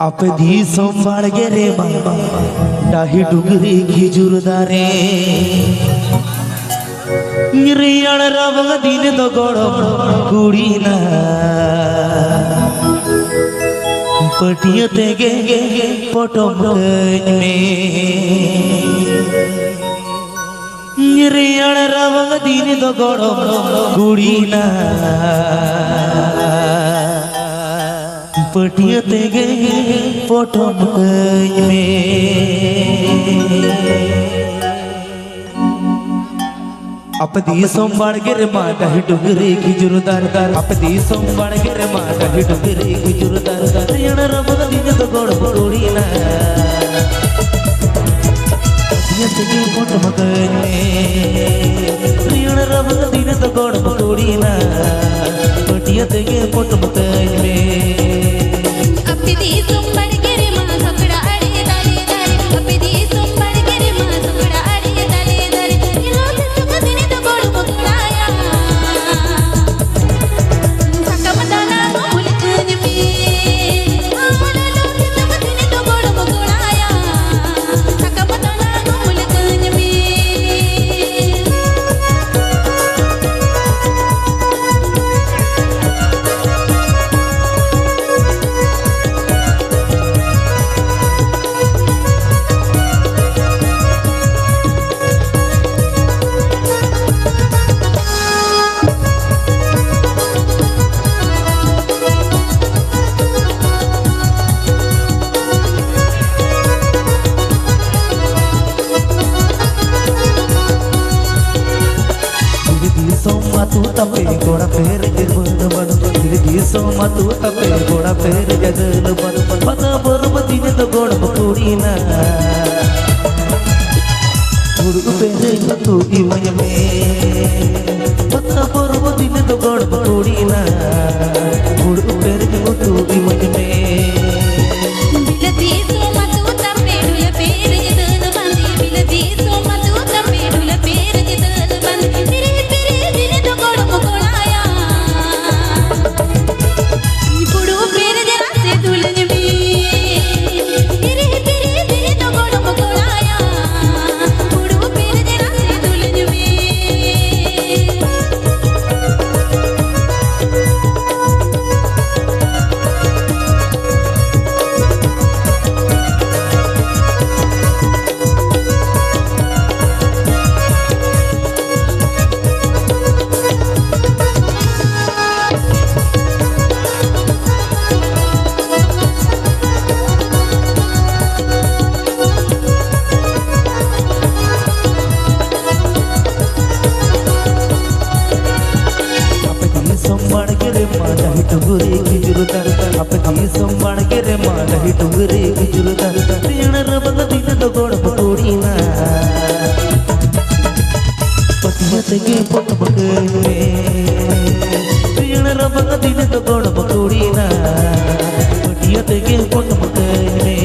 आप दी संभाल गे रे बाबा डाही डुगरी खिजुर दारे रियाण रब दिन तो गोड़ो कुड़ी ना पटिया ते गे पोटो में रियाण रब दिन तो गोड़ो कुड़ी ना पटिया ते गे पोटो में आप दी संभाल गे रे माँ डाही डुगरी खिजुर दार दार आप दी संभाल गे रे माँ डाही डुगरी खिजुर दार दार रियाण रब दिन तो गोड़ पकोड़ी ना पटिया ते गे पोटो में रियाण रब दिन तो गोड़ पकोड़ी ना पटिया ते गे पोटो में तू तपे गोड़ा पेर जगल बन गिरगी सोमा तू तपे गोड़ा पेर जगल बन पता बरब दिन तो गोड़ पकोड़ी ना गुड़ पेरे तू इवय में पता बरब दिन तो गोड़ पकोड़ी ना गुड़ पेरे तू इवय में बिलती सोमा तू तपे डुल पेर जगल बन बिलती सोमा तू तपे डुल पेर जगल बन डुगरी खिजुर दार दार आप दी संभाल गे रे माँ डाही डुगरी खिजुर दार दार रियाण रब दिन तो गोड़ पकोड़ी ना पटिया ते गे पोटो में रियाण रब दिन तो गोड़ पकोड़ी ना पटिया ते गे पोटो में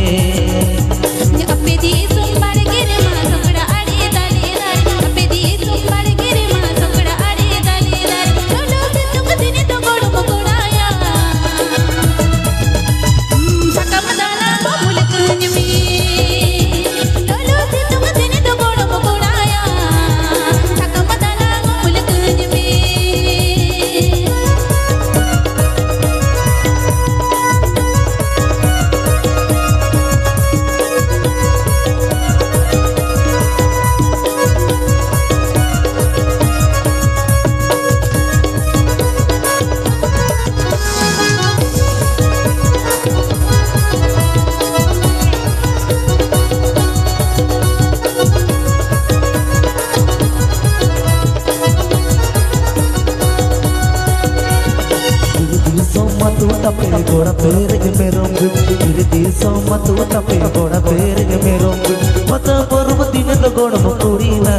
तपे गोड़ा पेर के मेरोंग गिरदी सोमा तू तपे गोड़ा पेर के मेरोंग पता बरब दिन तो गोड़ पकोड़ी ना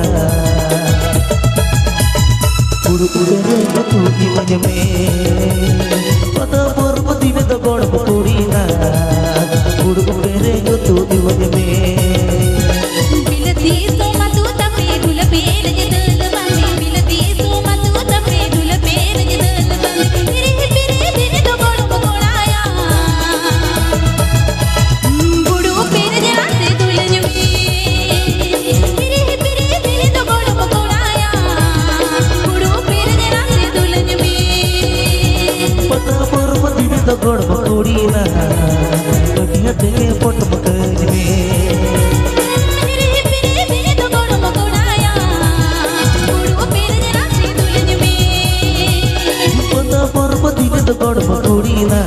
उड़ उड़े रे तू इवय में पता बरब दिन तो गोड़ पकोड़ी ना उड़ उड़े रे तू इवय में बिलती सोमा तू तपे गुल पेर जदल बन बिलती सोमा तू तपे गुल पेर जदल बन पता पर्वती में तो गोड़ मकोड़ी ना दुनिया देखे फोट मकज में मेरे फिरे तो गोड़ मकोड़ाया गुड़ो पेर राशि दुल्हन में पता पर्वती में तो गोड़ मकोड़ी ना